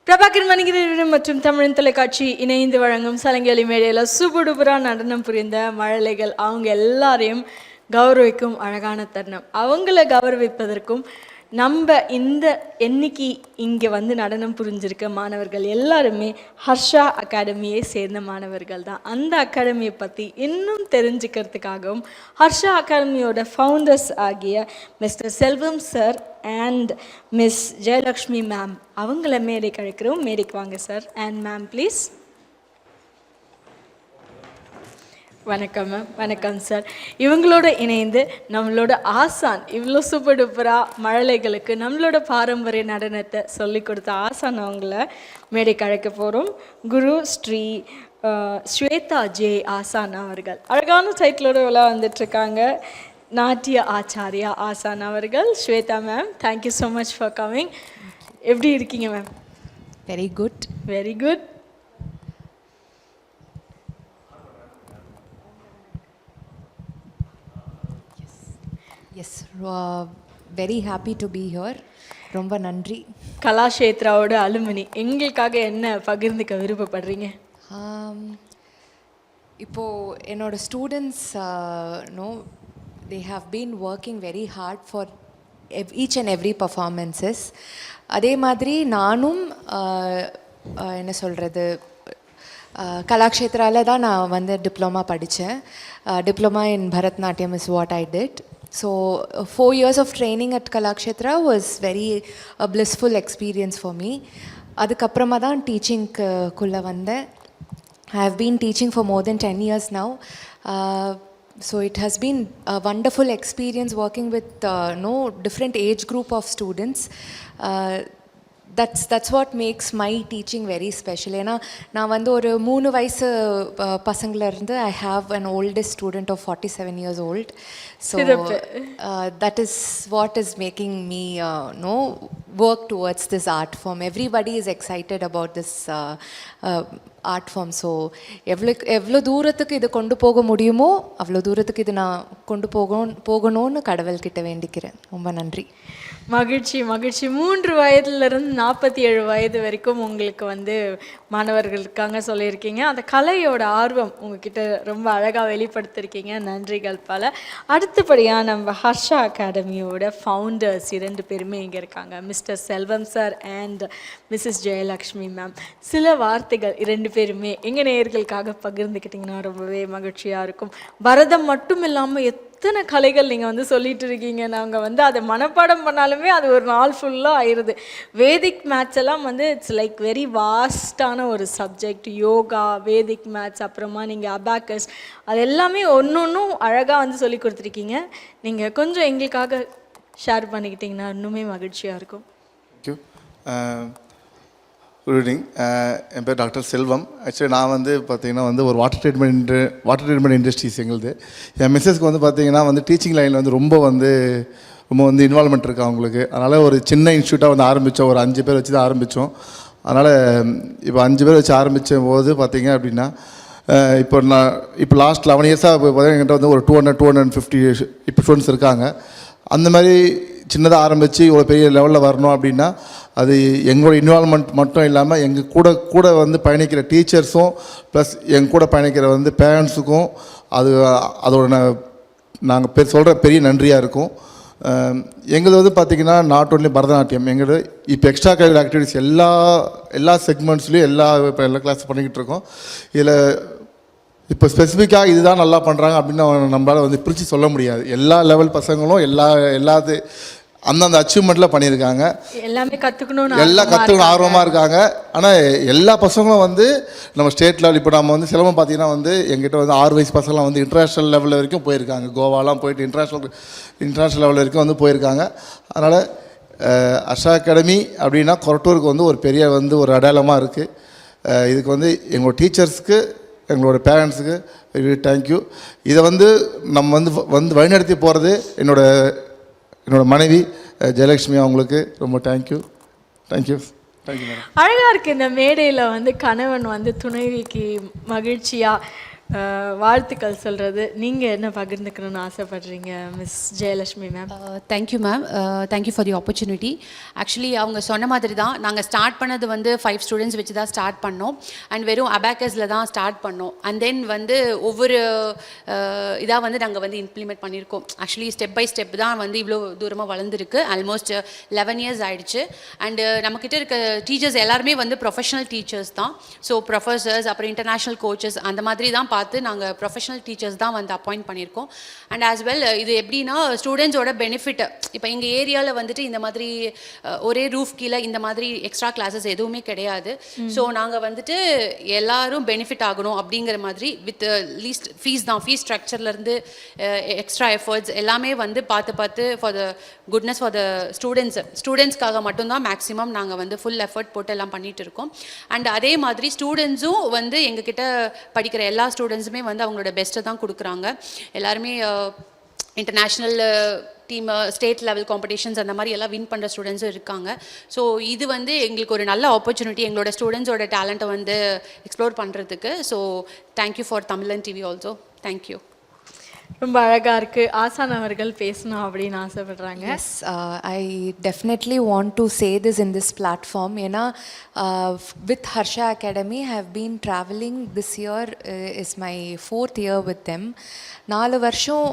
பிரபாகர் மணிகிரன் மற்றும் தமிழ் தொலைக்காட்சி இணைந்து வழங்கும் சலங்கலி மேடையில் சூப்பர் நடனம் புரிந்த மழலைகள் அவங்க எல்லாரையும் கௌரவிக்கும் அழகான தருணம். அவங்கள கௌரவிப்பதற்கும் நம்ம இந்த என்னைக்கு இங்கே வந்து நடனம் புரிஞ்சிருக்க மாணவர்கள் எல்லாருமே ஹர்ஷா அகாடமியை சேர்ந்த மாணவர்கள் தான். அந்த அகாடமியை பற்றி இன்னும் தெரிஞ்சுக்கிறதுக்காகவும் ஹர்ஷா அகாடமியோட ஃபவுண்டர்ஸ் ஆகிய mister Selvam sir and miss Jayalakshmi ma'am அவங்கள மேடைக்கு அழைக்கிறோம். மேடைக்கு வாங்க சார் அண்ட் மேம் ப்ளீஸ். வணக்கம் மேம். வணக்கம் சார். இவங்களோட இணைந்து நம்மளோட ஆசான் இவ்வளோ சூப்பர் டூப்பராக மழலைகளுக்கு நம்மளோட பாரம்பரிய நடனத்தை சொல்லி கொடுத்த ஆசான் அவங்கள மேடைக்கு அழைக்க போகிறோம். குரு ஸ்ரீ ஸ்வேதா ஜே ஆசான் அவர்கள் அழகான டைட்டிலோட எல்லாம் வந்துட்டுருக்காங்க. நாட்டிய ஆச்சாரியா ஆசான் அவர்கள். Shweta ma'am, thank you so much for coming. எப்படி இருக்கீங்க ma'am? Very good. Very good. Yes, very happy to be here. ரொம்ப நன்றி. கலாஷேத்ராவோட அலுமினி எங்களுக்காக என்ன பகிர்ந்துக்க விருப்பப்படுறீங்க? இப்போது என்னோடய students they have been working very hard for each and every performances. அதே மாதிரி நானும் என்ன சொல்கிறது, கலாக்ஷேத்ராவில் தான் நான் வந்து டிப்ளமா படித்தேன். Diploma in Bharatanatyam is what I did. So 4 years of training at Kalakshetra was very a blissful experience for me. அதுக்கப்புறமா தான் டீச்சிங்க்குள்ளே வந்தேன். I have been teaching for more than 10 years now. So it has been a wonderful experience working with different age group of students. That's what makes my teaching very special. ஏன்னா நான் வந்து ஒரு 3 வயசு பசங்கள்லேருந்து I have an oldest student of 47 years old. So that is what is making me work towards this art form. Everybody is excited about this art form. So எவ்வளோ தூரத்துக்கு இது கொண்டு போக முடியுமோ அவ்வளோ தூரத்துக்கு இது நான் கொண்டு போகணும்னு கடவுள்கிட்ட வேண்டிக்கிறேன். ரொம்ப நன்றி. மகிழ்ச்சி மகிழ்ச்சி. 3 வயதுலேருந்து 47 வயது வரைக்கும் உங்களுக்கு வந்து மாணவர்கள் இருக்காங்க சொல்லியிருக்கீங்க. அந்த கலையோட ஆர்வம் உங்ககிட்ட ரொம்ப அழகாக வெளிப்படுத்திருக்கீங்க. நன்றிகள் பல. அடுத்தபடியாக நம்ம ஹர்ஷா அகாடமியோட ஃபவுண்டர்ஸ் 2 பேருமே இங்கே இருக்காங்க, mister Selvam sir and missus Jayalakshmi ma'am. சில வார்த்தைகள் 2 பேருமே எங்கள் நேயர்களுக்காக பகிர்ந்துக்கிட்டிங்கன்னா ரொம்பவே மகிழ்ச்சியாக இருக்கும். பரதம் மட்டும் இல்லாமல் எத்தனை கலைகள் நீங்கள் வந்து சொல்லிட்டு இருக்கீங்க. நாங்கள் வந்து அதை மனப்பாடம் பண்ணாலுமே அது ஒரு நாள் ஃபுல்லாக ஆயிடுது. வேதிக் மேத்ஸ் எல்லாம் வந்து இட்ஸ் லைக் வெரி வாஸ்டான ஒரு சப்ஜெக்ட். யோகா, வேதிக் மேத்ஸ், அப்புறமா நீங்கள் அபாக்கஸ், அது எல்லாமே ஒன்றும் அழகாக வந்து சொல்லி கொடுத்துருக்கீங்க. நீங்கள் கொஞ்சம் எங்களுக்காக ஷேர் பண்ணிக்கிட்டிங்கன்னா இன்னுமே மகிழ்ச்சியாக இருக்கும். தேங்க்யூ. Good evening. என் பேர் டாக்டர் செல்வம். ஆக்சுவலி நான் வந்து பார்த்திங்கன்னா வந்து ஒரு வாட்டர் ட்ரீட்மெண்ட் இண்டஸ்ட்ரீஸ் எங்களுது. என் மிஸ்ஸஸ்க்கு வந்து பார்த்திங்கன்னா வந்து டீச்சிங் லைனில் வந்து ரொம்ப இன்வால்மெண்ட் இருக்குது அவங்களுக்கு. அதனால் ஒரு சின்ன இன்ஸ்டியூட்டாக வந்து ஆரம்பித்தோம். ஒரு 5 பேர் வச்சு தான் ஆரம்பித்தோம். அதனால் இப்போ 5 பேர் வச்சு ஆரம்பித்த போது பார்த்திங்க அப்படின்னா இப்போ லாஸ்ட் 11 இயர்ஸாக பார்த்தீங்கன்னா என்கிட்ட வந்து ஒரு 250 இப்போ ஸ்டூடெண்ட்ஸ் இருக்காங்க. அந்த மாதிரி சின்னதாக ஆரம்பித்து இவ்வளோ பெரிய லெவலில் வரணும் அப்படின்னா அது எங்களோட இன்வால்மெண்ட் மட்டும் இல்லாமல் எங்கள் கூட வந்து பயணிக்கிற டீச்சர்ஸும் ப்ளஸ் எங்கள் கூட பயணிக்கிற வந்து பேரண்ட்ஸுக்கும் அதோட நாங்கள் சொல்கிற பெரிய நன்றியாக இருக்கும். எங்களுக்கு வந்து பார்த்திங்கன்னா நாட் ஓன்லி பரதநாட்டியம், எங்களோட இப்போ எக்ஸ்ட்ரா கரிக்குலர் ஆக்டிவிட்டிஸ் எல்லா செக்மெண்ட்ஸ்லேயும் எல்லா கிளாஸ் பண்ணிக்கிட்டு இருக்கோம். இதில் இப்போ ஸ்பெசிஃபிக்காக இதுதான் நல்லா பண்ணுறாங்க அப்படின்னு நம்மளால் வந்து பிரித்து சொல்ல முடியாது. எல்லா லெவல் பசங்களும் எல்லாத்து அந்தந்த அச்சீவ்மெண்ட்டில் பண்ணியிருக்காங்க. எல்லாம் கற்றுக்கணும் ஆர்வமாக இருக்காங்க. ஆனால் எல்லா பசங்களும் வந்து நம்ம ஸ்டேட் லெவல், இப்போ நம்ம வந்து சிலம்பம் பார்த்திங்கன்னா வந்து எங்கிட்ட வந்து 6 வயசு பசங்களாம் வந்து இன்டர்நேஷ்னல் லெவலில் வரைக்கும் போயிருக்காங்க. கோவாலாம் போயிட்டு இன்டர்நேஷ்னல் லெவல் வரைக்கும் வந்து போயிருக்காங்க. அதனால் ஹர்ஷா அகாடமி அப்படின்னா கொரட்டூருக்கு வந்து ஒரு பெரிய வந்து ஒரு அடையாளமாக இருக்குது. இதுக்கு வந்து எங்களோட டீச்சர்ஸ்க்கு, எங்களோட பேரண்ட்ஸுக்கு வெரி தேங்க்யூ. இதை வந்து நம்ம வந்து வழிநடத்தி போகிறது என்னோட மனைவி ஜெயலக்ஷ்மி, அவங்களுக்கு ரொம்ப தேங்க்யூ. தேங்க்யூ. அழகாக இருக்குது இந்த மேடையில் வந்து கணவன் வந்து துணைவிக்கு மகிழ்ச்சியாக வாழ்த்துக்கள் சொல்கிறது. நீங்கள் என்ன பகிர்ந்துக்கணும்னு ஆசைப்படுறீங்க miss Jayalakshmi ma'am? Thank you ma'am, thank you for the opportunity. Actually அவங்க சொன்ன மாதிரி தான் நாங்கள் ஸ்டார்ட் பண்ணது வந்து 5 ஸ்டூடெண்ட்ஸ் வச்சு தான் ஸ்டார்ட் பண்ணோம். அண்ட் வெறும் அபாக்கஸில் தான் ஸ்டார்ட் பண்ணோம். அண்ட் தென் வந்து ஒவ்வொரு இதாக வந்து நாங்கள் வந்து இம்ப்ளிமெண்ட் பண்ணியிருக்கோம். ஆக்சுவலி ஸ்டெப் பை ஸ்டெப் தான் வந்து இவ்வளோ தூரமாக வளர்ந்துருக்கு. ஆல்மோஸ்ட் 11 இயர்ஸ் ஆயிடுச்சு. அண்டு நம்மக்கிட்ட இருக்க டீச்சர்ஸ் எல்லாருமே வந்து ப்ரொஃபஷனல் டீச்சர்ஸ் தான். ஸோ ப்ரொஃபஸர்ஸ், அப்புறம் இன்டர்நேஷ்னல் கோச்சஸ், அந்த மாதிரி தான் பார்த்து நாங்கள் ப்ரொஃபஷனல் டீச்சர்ஸ் தான் வந்து அப்பாயிண்ட் பண்ணியிருக்கோம். அண்ட் ஆஸ் வெல் இது எப்படின்னா ஸ்டூடெண்ட்ஸோட பெனிஃபிட், இப்போ எங்கள் ஏரியாவில் வந்துட்டு இந்த மாதிரி ஒரே ரூஃப் கீழே இந்த மாதிரி எக்ஸ்ட்ரா கிளாஸஸ் எதுவுமே கிடையாது. ஸோ நாங்கள் வந்துட்டு எல்லாரும் பெனிஃபிட் ஆகணும் அப்படிங்கிற மாதிரி வித் லீஸ்ட் ஃபீஸ் தான், ஃபீஸ் ஸ்ட்ரக்சர்லேருந்து எக்ஸ்ட்ரா எஃபர்ட்ஸ் எல்லாமே வந்து பார்த்து for the goodness for the ஸ்டூடெண்ட்ஸ்க்காக மட்டும்தான் மேக்ஸிமம் நாங்கள் வந்து ஃபுல் எஃபர்ட் போட்டு எல்லாம் பண்ணிகிட்டு இருக்கோம். அண்ட் அதே மாதிரி ஸ்டூடெண்ட்ஸும் வந்து எங்ககிட்ட படிக்கிற எல்லா ஸ்டூடெண்ட்ஸுமே வந்து அவங்களோட பெஸ்ட்டை தான் கொடுக்குறாங்க. எல்லாருமே international team, state level competitions அந்த மாதிரி எல்லாம் வின் பண்ணுற ஸ்டூடெண்ட்ஸும் இருக்காங்க. ஸோ இது வந்து எங்களுக்கு ஒரு நல்ல ஆப்பர்ச்சுனிட்டி எங்களோட ஸ்டூடெண்ட்ஸோட டேலண்ட்டை வந்து எக்ஸ்ப்ளோர் பண்ணுறதுக்கு. So thank you for Tamilan TV also. Thank you. ரொம்ப அழகாக இருக்குது. ஆசான் அவர்கள் பேசணும் அப்படின்னு ஆசைப்படுறாங்க. Yes, I definitely want to say this in this platform. ஏன்னா with Harsha academy have been travelling this year is my 4th year with them. 4 வருஷம்,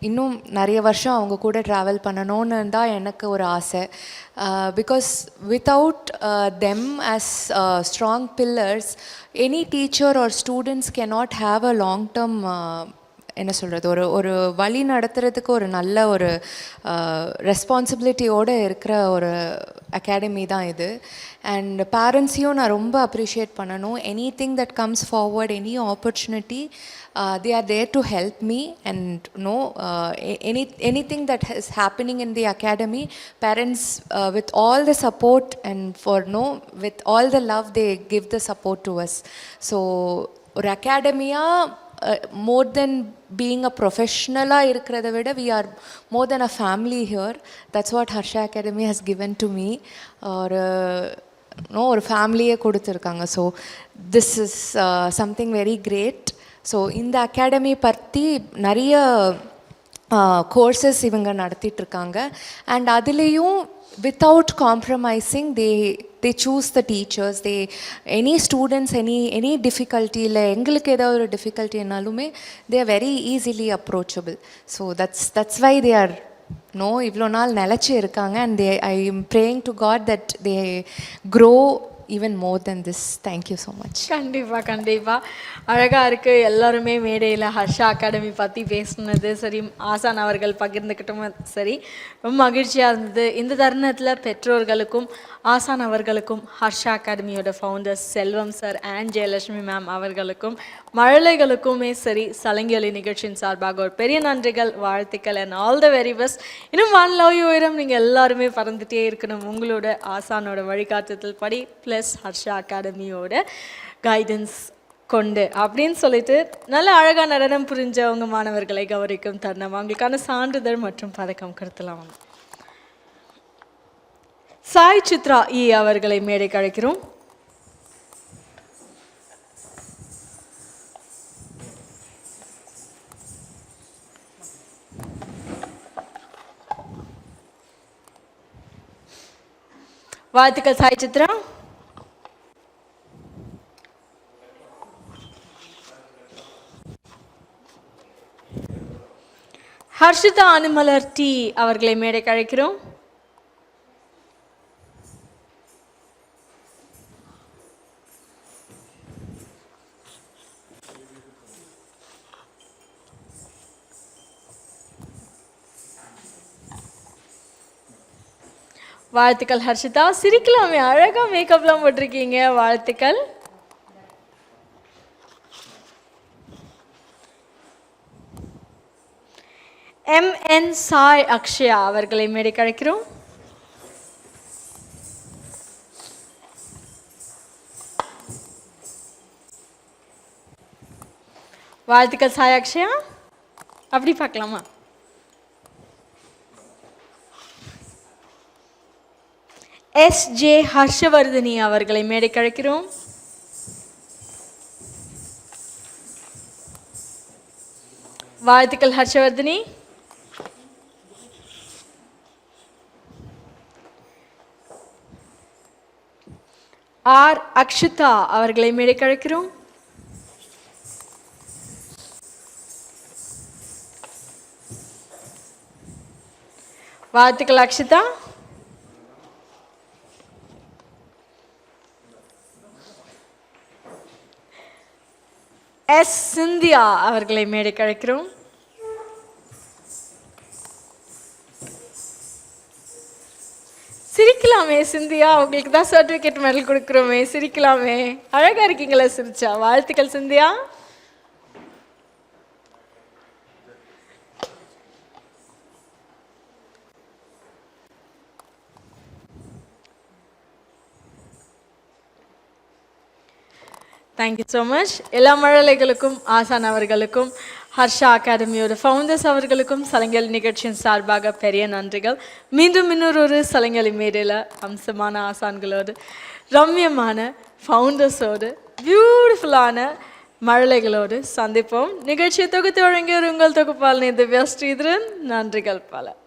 இன்னும் நிறைய வருஷம் அவங்க கூட ட்ராவல் பண்ணணும்னு தான் எனக்கு ஒரு ஆசை. Because without them as strong pillars, any teacher or students cannot have a long term என்ன சொல்கிறது, ஒரு வழி நடத்துறதுக்கு ஒரு நல்ல ஒரு ரெஸ்பான்சிபிலிட்டியோடு இருக்கிற ஒரு அகாடமி தான் இது. அண்ட் பேரண்ட்ஸையும் நான் ரொம்ப அப்ரிஷியேட் பண்ணணும். Any thing that comes forward, any opportunity, they are there to help me. And anything that is happening in the academy, parents with all the support and with all the love, they give the support to us. So ஒரு அகாடமியாக more than being a professional இருக்கிறத விட, we are more than a family here. That's what Harsha Academy has given to me. ஒரு ஃபேமிலியே கொடுத்துருக்காங்க. So this is something very great. So இந்த academy பற்றி நிறைய courses இவங்க நடத்திட்டுருக்காங்க. அண்ட் அதுலேயும் without compromising, they choose the teachers. Any students, any difficulty, இல்லை எங்களுக்கு ஏதாவது ஒரு difficulty என்னாலுமே they are very easily approachable. So that's why they are இவ்வளோ நாள் நிலச்சி இருக்காங்க. And I am praying to God that they grow even more than this. Thank you so much. கண்டிப்பாக அழகாக இருக்குது. எல்லாருமே மேடையில் ஹர்ஷா அகாடமி பற்றி பேசுனது சரி, ஆசான் அவர்கள் பகிர்ந்துக்கிட்டும் சரி, ரொம்ப மகிழ்ச்சியாக இருந்தது. இந்த தருணத்தில் பெற்றோர்களுக்கும் ஆசான் அவர்களுக்கும் ஹர்ஷா அகாடமியோட founders Selvam sir and Jayalakshmi ma'am அவர்களுக்கும் மழலைகளுக்குமே சரி, சலங்கியொலி நிகழ்ச்சியின் சார்பாக ஒரு பெரிய நன்றிகள், வாழ்த்துக்கள் and all the very best. இன்னும் 1 love you உயரம் நீங்கள் எல்லாருமே பறந்துகிட்டே இருக்கணும் உங்களோட ஆசானோட வழிகாட்டுதல் படி, ப்ளஸ் ஹர்ஷா அகாடமியோட கைடன்ஸ் கொண்டு அப்படின்னு சொல்லிட்டு நல்ல அழகாக நடனம் புரிஞ்ச அவங்க மாணவர்களை கௌரவிக்கும் தருணம். அவங்களுக்கான சான்றிதழ் மற்றும் பதக்கம் கொடுத்துலாம். சாய் சித்ரா அவர்களை மேடைக்கு அழைக்கிறோம். வாழ்த்துக்கள் சாய் சித்ரா. ஹர்ஷிதா அனுமலர் அவர்களை மேடைக்கு அழைக்கிறோம். வாழ்த்துக்கள் ஹர்ஷிதா. சிரிக்கலாமே, அழகா மேக்கப்லாம் போட்டிருக்கீங்க. வாழ்த்துக்கள். MN சாய் அக்ஷயா அவர்களை மேடைக்கு அழைக்கிறோம். வாழ்த்துக்கள் சாய் அக்ஷயா. அப்படி பார்க்கலாமா? SJ ஹர்ஷவர்தினி அவர்களை மேடைக்கு அழைக்கிறோம். வாழ்த்துக்கள் ஹர்ஷவர்தினி. ஆர் அக்ஷிதா அவர்களை மேடைக்கு அழைக்கிறோம். வாழ்த்துக்கள் அக்ஷிதா. எஸ் சிந்தியா அவர்களை மேடைக்கு அழைக்கிறோம். சிரிக்கலாமே சிந்தியா, உங்களுக்கு தான் சர்டிஃபிகேட் மெடல் கொடுக்குறோமே, சிரிக்கலாமே. அழகா இருக்கீங்களா சிரிச்சா. வாழ்த்துக்கள் சிந்தியா. Thank you so much. எல்லா மழலைகளுக்கும், ஆசான் அவர்களுக்கும், ஹர்ஷா அகாடமியோட ஃபவுண்டர்ஸ் அவர்களுக்கும் சலங்கல் நிகழ்ச்சியின் சார்பாக பெரிய நன்றிகள். மீண்டும் இன்னொரு சலங்கலி மேடையில் அம்சமான ஆசான்களோடு, ரம்யமான ஃபவுண்டர்ஸோடு, பியூட்டிஃபுல்லான மழலைகளோடு சந்திப்போம். நிகழ்ச்சியை தொகுத்து வழங்கிய உங்கள் தொகுப்பாளனி திவ்யா ஸ்ரீதரன். நன்றிகள் பல.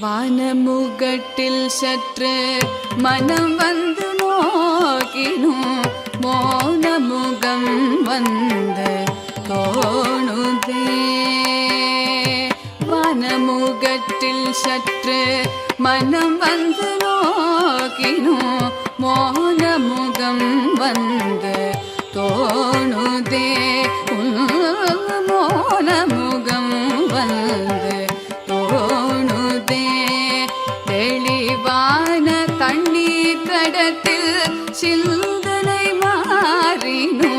வானமுகட்டில் சற்று மனம் வந்து நோக்கினும் மோனமுக முகம் வந்து தோணுதே வனமுகத்தில் சற்று மனம் வந்து நோக்கினோ மோன முகம் வந்து தோணுதே மோன முகம் வந்து தோணுதே தெளிவான தண்ணீர் தடத்தில் சிந்தனை மாறினோ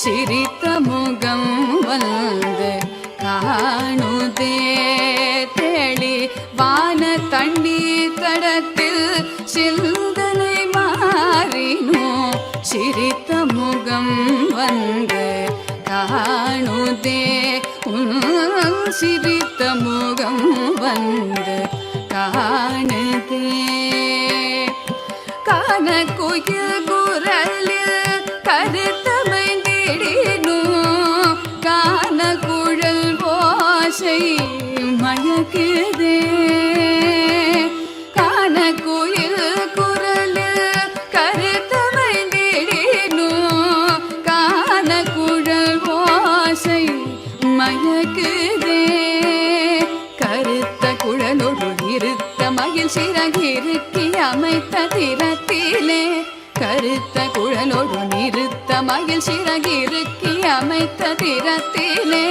சிரித்த முகம் வந்து காணுதே தெளிவான தண்ணீர் தடத்தில் சிந்தனை மாறினோ சிரித்த முகம் வந்து காணுதே சிரித்த முகம் வந்து காணுதே கானக்குயில் குரலில் கருத்தமைந்திடினோ கானக்குழல் ஓசை மயக்குதே கானக்குயில் குரலில் கருத்தமைந்திடினோ கானக்குழல் ஓசை மயக்குதே கருத்த குழலோடு இருத்த மயில் சிறகிருக்கி அமைத்த திறத்திலே கருத்த குழலோடு நிறுத்த மயில் சிறகிருக்கி அமைத்த திறத்திலே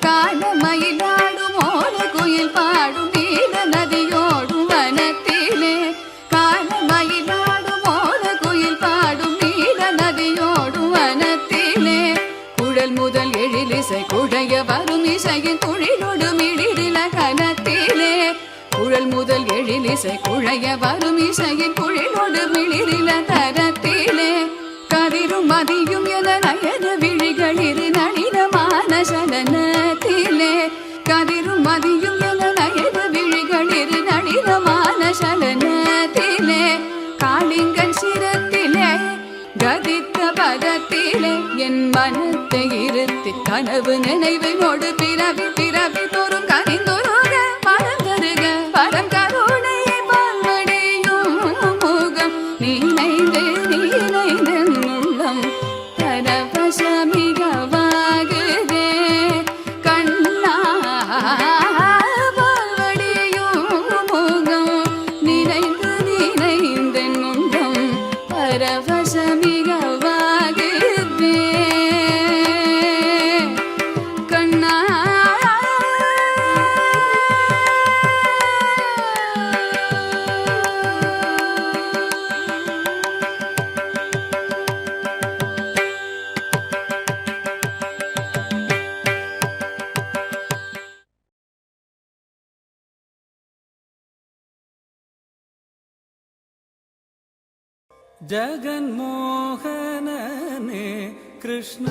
காண மயிலாடும் ஓல குயில் பாடும் நீல நதியோடும் வனத்திலே காண மயிலாடும் ஓல குயில் பாடும் நீல நதியோடும் வனத்திலே குழல் முதல் எழிலிசை குழைய வரும் இசையின் குழிலோடு மிளிரில கனத்திலே குழல் முதல் எழிலிசை குழைய வரும் இசையின் குழிலோடு மிளிரில தரத்திலே கதிரும் மதியும் என நயன விழிகளிரு நளினமான சலனத்திலே கதிரும் மதியும் என நயன விழிகளிரு நளினமான சலனத்திலே காளிங்கன் சிரத்திலே கதித்த பதத்திலே என் மனத்தை இருத்தி கனவு நினைவினோடு பிறவி பிறவி தோறும் கனிந்தொருக மறந்தருக பரம் கருணை பால்வடையும் முகம் நினைந்து நினைந்து உள்ளம் பரவசமிகவாகுதே கண்ணா பால்வடையும் முகம் நினைந்து நினைந்து உள்ளம் பரவசமிகவாகுதே கண்ணா जगन्मोहनने कृष्ण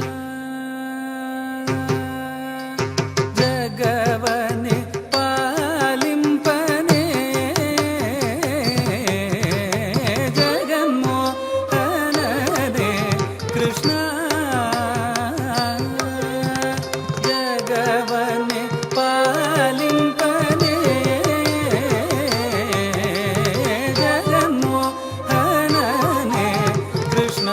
जगवने पालिंपने जगन्मोहनने कृष्ण जगवने पालिंपने जगन्मोहनने कृष्ण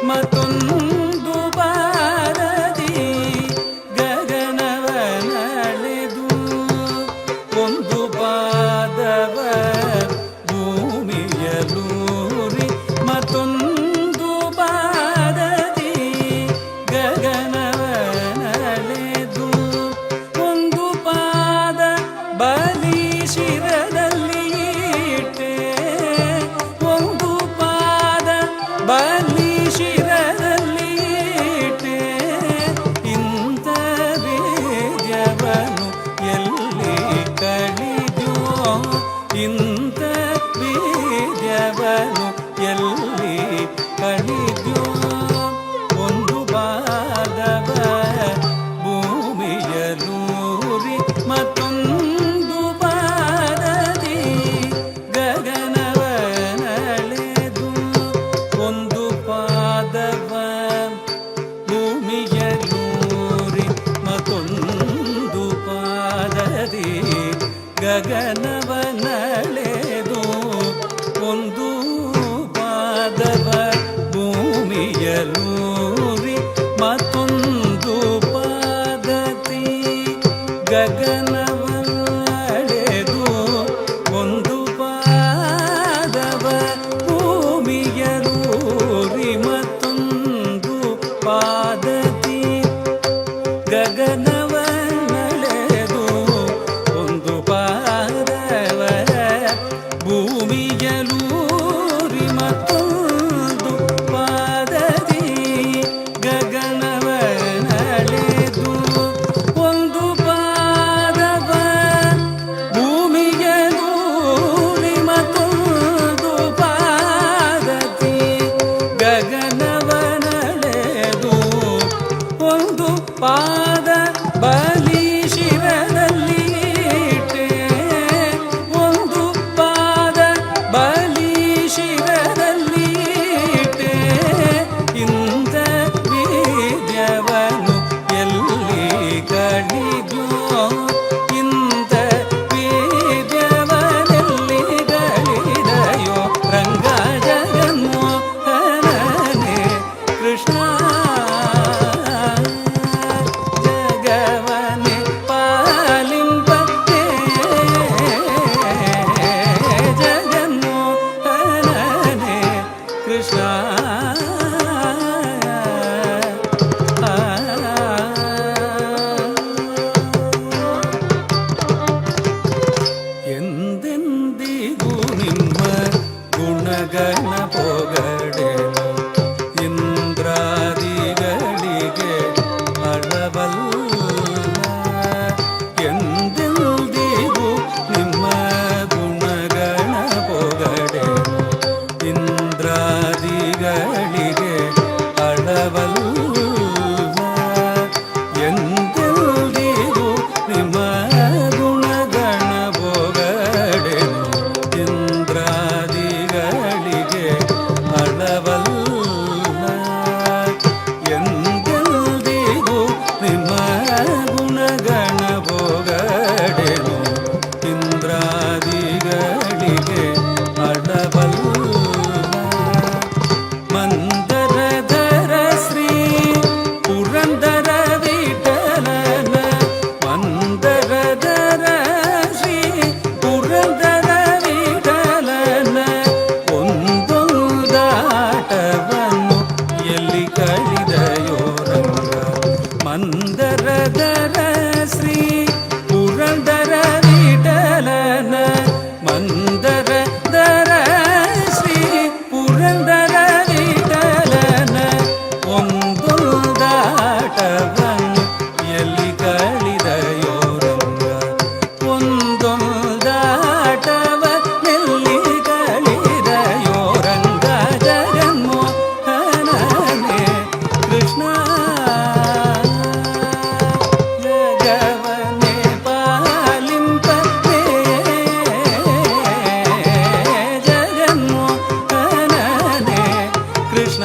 ಮತ್ತೊಂದು ಬಾರದಿ ಗಗನವನಳೆದು ಒಂದು ಪಾದವ ಭೂಮಿಯಲೂರಿ ಮತ್ತೊಂದು ಬಾರದಿ ಗಗನವನಳೆದು ಒಂದು ಪಾದ ಬಲಿ ಶಿರದಲ್ಲಿ ಇಟ್ಟೆ ಒಂದು ಪಾದ ಬಲಿ ಶಿರದಲ್ಲಿ ಇಟ್ಟೆ ಇಂಥ ಬೀಜವನು ಎಲ್ಲಿ ಕಳಿದ್ಯೋ ಇಂಥ ಬೀಜವನು ಎಲ್ಲಿ ಕಳಿದ್ಯೋ ಒಂದು ಪಾದವ ಭೂಮಿಯಲೂರಿ ಮತ್ತೊಂದು ಪಾದದಿ ಗಗನವನಳೆದು ಒಂದು ಪಾದವ ಭೂಮಿಯಲೂರಿ ಮತ್ತೊಂದು ಪಾದದಿ ಗಗನವನಳೆದು ಒಂದು ಪಾದವ ಭೂಮಿಯಲೂರಿ ಮತ್ತೊಂದು ಪಾದದಿ ಗಗನವನಳೆದು ಒಂದು ಪಾದವ ಭೂಮಿಯಲೂರಿ ಮತ್ತೊಂದು ಪಾದದಿ ಗಗನವನಳೆದು ಒಂದು ಪಾದವ ಭೂಮಿಯಲೂರಿ ಮತ್ತೊಂದು ಪಾದದಿ ಗಗನವನಳೆದು ಒಂದು ಪಾದವ ಭೂಮಿಯಲೂರಿ ಮತ್ತೊಂದು ಪಾದದಿ ಗಗನವನಳೆದು ಒಂದು ಪಾದ ಬಲಿ ಶಿರದಲ್ಲಿ ಇಟ್ಟೆ ಒಂದು ಪಾದ ಬಲಿ ಶಿರದಲ್ಲಿ ಇಟ್ಟೆ ಇಂಥ ಬೀಜವನು ಎಲ್ಲಿ ಕಳಿದ್ಯೋ ಇಂಥ ಬೀಜವನೆಲ್ಲಿ ಗಳಿದಯೋ ರಂಗ ಜಗನ್ಮೋಹನನೇ ಕೃಷ್ಣ ಜಗವನೆ ಪಾಲಿಂಪತ್ತೆ ಜಗನ್ಮೋಹನನೇ ಕೃಷ್ಣ ಎಂದೆಂದಿಗೂ ನಿಮ್ಮ ಗುಣಗಣ ಪೊಗಡೆನು ಇಂದ್ರಾದಿಗಳಿಗೆ ಅಳವಲ್ಲ ಎಂದೆಂದಿಗೂ ನಿಮ್ಮ ಗುಣಗಣ ಪೊಗಡೆನು ಇಂದ್ರಾದಿಗಳಿಗೆ ಅಳವಲ್ಲ ಎಂದೆಂದಿಗೂ ನಿಮ್ಮ ಗುಣಗಣ ಪೊಗಡೆನು ಇಂದ್ರಾದಿಗಳಿಗೆ ಅಳವಲ್ಲ ಎಂದೆಂದಿಗೂ ನಿಮ್ಮ ಗುಣಗಣ ಪೊಗಡೆನು ಇಂದ್ರಾದಿಗಳಿಗೆ ಅಳವಲ್ಲ ಮಂದರಧರ ಶ್ರೀ ಪುರಂದರ ವಿಠಲನ ಮಂದರಧರ ಶ್ರೀ ಪುರಂದರ ವಿಠಲನ ಒಂದೊಂದಾಟವನ್ನು ಎಲ್ಲಿ ಕಳಿದಯೋ ರಂಗ ಮಂದರಧರ ಶ್ರೀ ಪುರಂದರ ವಿಠಲನ ಮಂದರಧರ ಶ್ರೀ ಪುರಂದರ ವಿಠಲನ ಒಂದೊಂದಾಟವನ್ನು ಎಲ್ಲಿ ಕಳಿದಯೋ ರಂಗ ಒಂದೊಂದಾಟವ ಎಲ್ಲಿ ಕಳಿದಯೋ ರಂಗ ಜಗನ್ಮೋಹನನೇ ಕೃಷ್ಣ ಜಗವನೆ ಪಾಲಿಂಪತ್ತೆ ಜಗನ್ಮೋಹನನೇ ಕೃಷ್ಣ